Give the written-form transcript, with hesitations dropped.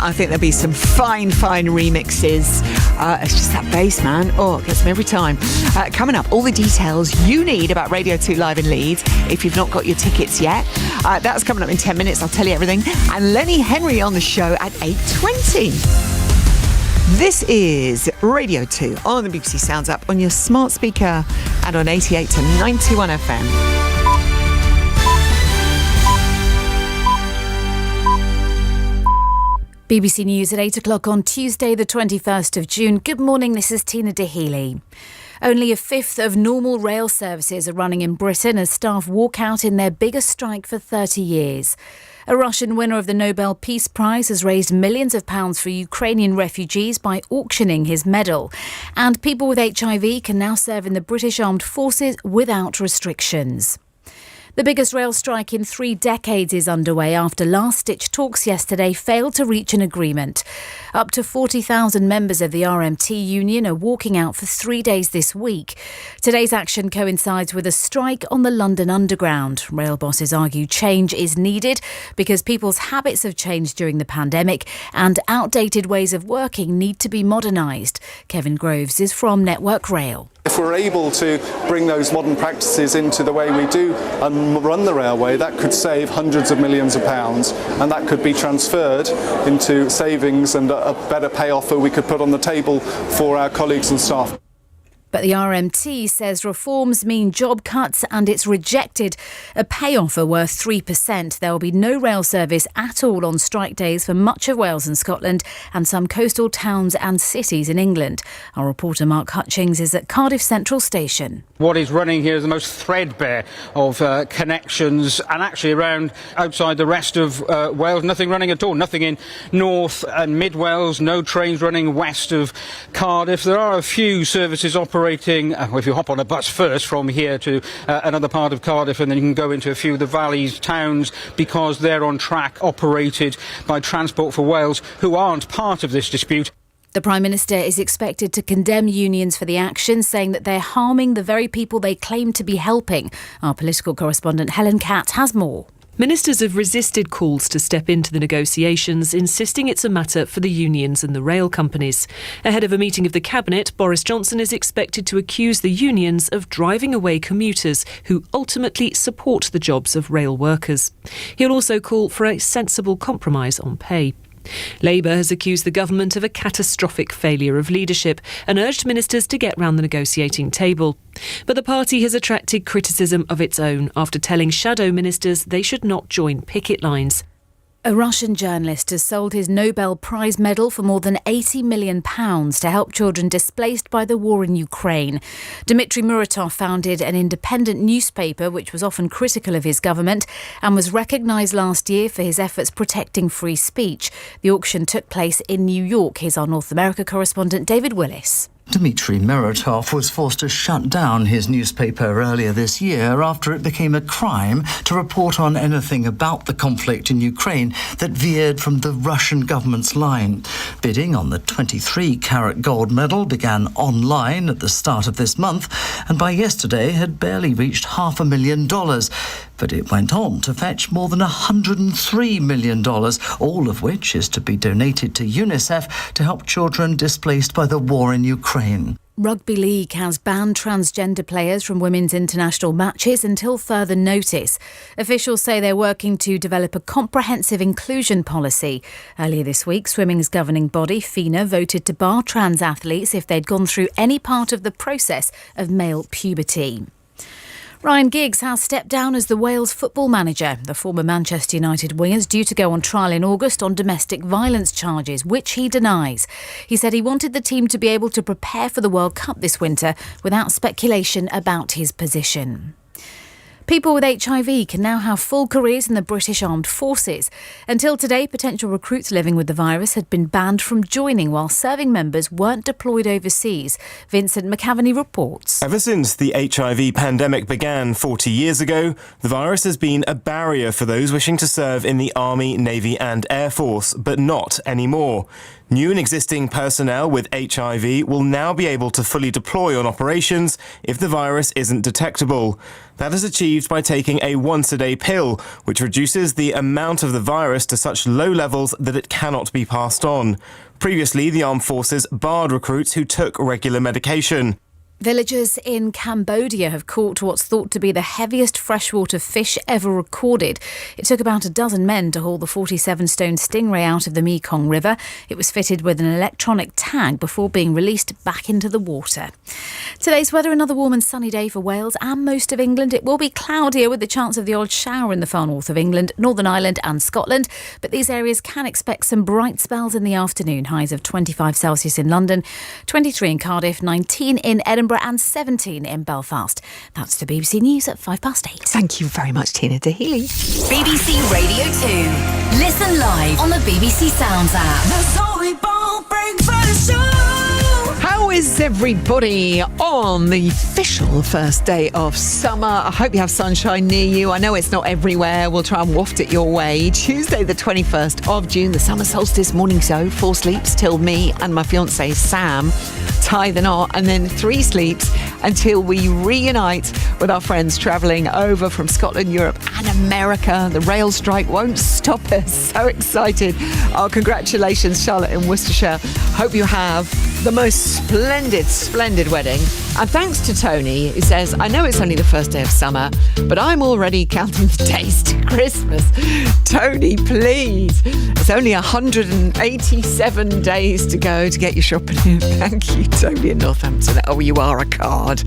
I think there'll be some fine remixes. It's just that bass, man. Oh, it gets me every time. Coming up, all the details you need about Radio 2 Live in Leeds if you've not got your tickets yet. That's coming up in 10 minutes. I'll tell you everything. And Lenny Henry on the show at 8:20. This is Radio 2 on the BBC Sounds App, on your smart speaker and on 88 to 91 FM. BBC News at 8 o'clock on Tuesday, the 21st of June. Good morning, this is Tina Dahealy. Only a fifth of normal rail services are running in Britain as staff walk out in their biggest strike for 30 years. A Russian winner of the Nobel Peace Prize has raised millions of pounds for Ukrainian refugees by auctioning his medal. And people with HIV can now serve in the British Armed Forces without restrictions. The biggest rail strike in 3 decades is underway after last-ditch talks yesterday failed to reach an agreement. Up to 40,000 members of the RMT union are walking out for 3 days this week. Today's action coincides with a strike on the London Underground. Rail bosses argue change is needed because people's habits have changed during the pandemic and outdated ways of working need to be modernised. Kevin Groves is from Network Rail. If we're able to bring those modern practices into the way we do and run the railway, that could save hundreds of millions of pounds, and that could be transferred into savings and a better pay offer we could put on the table for our colleagues and staff. But the RMT says reforms mean job cuts and it's rejected a pay offer worth 3%. There will be no rail service at all on strike days for much of Wales and Scotland and some coastal towns and cities in England. Our reporter Mark Hutchings is at Cardiff Central Station. What is running here is the most threadbare of connections, and actually around outside the rest of Wales, nothing running at all. Nothing in North and Mid Wales, no trains running west of Cardiff. There are a few services operating, if you hop on a bus first from here to another part of Cardiff, and then you can go into a few of the valleys towns because they're on track, operated by Transport for Wales, who aren't part of this dispute. The Prime Minister is expected to condemn unions for the action, saying that they're harming the very people they claim to be helping. Our political correspondent Helen Catt has more. Ministers have resisted calls to step into the negotiations, insisting it's a matter for the unions and the rail companies. Ahead of a meeting of the Cabinet, Boris Johnson is expected to accuse the unions of driving away commuters who ultimately support the jobs of rail workers. He'll also call for a sensible compromise on pay. Labour has accused the government of a catastrophic failure of leadership and urged ministers to get round the negotiating table. But the party has attracted criticism of its own after telling shadow ministers they should not join picket lines. A Russian journalist has sold his Nobel Prize medal for more than £80 million to help children displaced by the war in Ukraine. Dmitry Muratov founded an independent newspaper which was often critical of his government and was recognised last year for his efforts protecting free speech. The auction took place in New York. Here's our North America correspondent David Willis. Dmitry Muratov was forced to shut down his newspaper earlier this year after it became a crime to report on anything about the conflict in Ukraine that veered from the Russian government's line. Bidding on the 23-carat gold medal began online at the start of this month and by yesterday had barely reached $500,000. But it went on to fetch more than $103 million, all of which is to be donated to UNICEF to help children displaced by the war in Ukraine. Rugby League has banned transgender players from women's international matches until further notice. Officials say they're working to develop a comprehensive inclusion policy. Earlier this week, swimming's governing body, FINA, voted to bar trans athletes if they'd gone through any part of the process of male puberty. Ryan Giggs has stepped down as the Wales football manager. The former Manchester United winger is due to go on trial in August on domestic violence charges, which he denies. He said he wanted the team to be able to prepare for the World Cup this winter without speculation about his position. People with HIV can now have full careers in the British Armed Forces. Until today, potential recruits living with the virus had been banned from joining while serving members weren't deployed overseas. Vincent McAvaney reports. Ever since the HIV pandemic began 40 years ago, the virus has been a barrier for those wishing to serve in the Army, Navy and Air Force, but not anymore. New and existing personnel with HIV will now be able to fully deploy on operations if the virus isn't detectable. That is achieved by taking a once-a-day pill, which reduces the amount of the virus to such low levels that it cannot be passed on. Previously, the armed forces barred recruits who took regular medication. Villagers in Cambodia have caught what's thought to be the heaviest freshwater fish ever recorded. It took about a dozen men to haul the 47-stone stingray out of the Mekong River. It was fitted with an electronic tag before being released back into the water. Today's weather, another warm and sunny day for Wales and most of England. It will be cloudier with the chance of the odd shower in the far north of England, Northern Ireland and Scotland. But these areas can expect some bright spells in the afternoon. Highs of 25 Celsius in London, 23 in Cardiff, 19 in Edinburgh and 17 in Belfast. That's the BBC News at 8:05. Thank you very much, Tina Dahealy. BBC Radio 2. Listen live on the BBC Sounds app. The Zoe Ball Breakfast Show. How is everybody on the official first day of summer? I hope you have sunshine near you. I know it's not everywhere. We'll try and waft it your way. Tuesday, the 21st of June, the summer solstice morning show. 4 sleeps till me and my fiancé Sam tie the knot, and then 3 sleeps until we reunite with our friends travelling over from Scotland, Europe and America. The rail strike won't stop us. So excited. Oh, congratulations, Charlotte in Worcestershire. Hope you have the most splendid wedding. And thanks to Tony, who says, I know it's only the first day of summer, but I'm already counting the days to Christmas. Tony, please. It's only 187 days to go to get your shopping in. Thank you, Tony in Northampton. Oh, you are a card.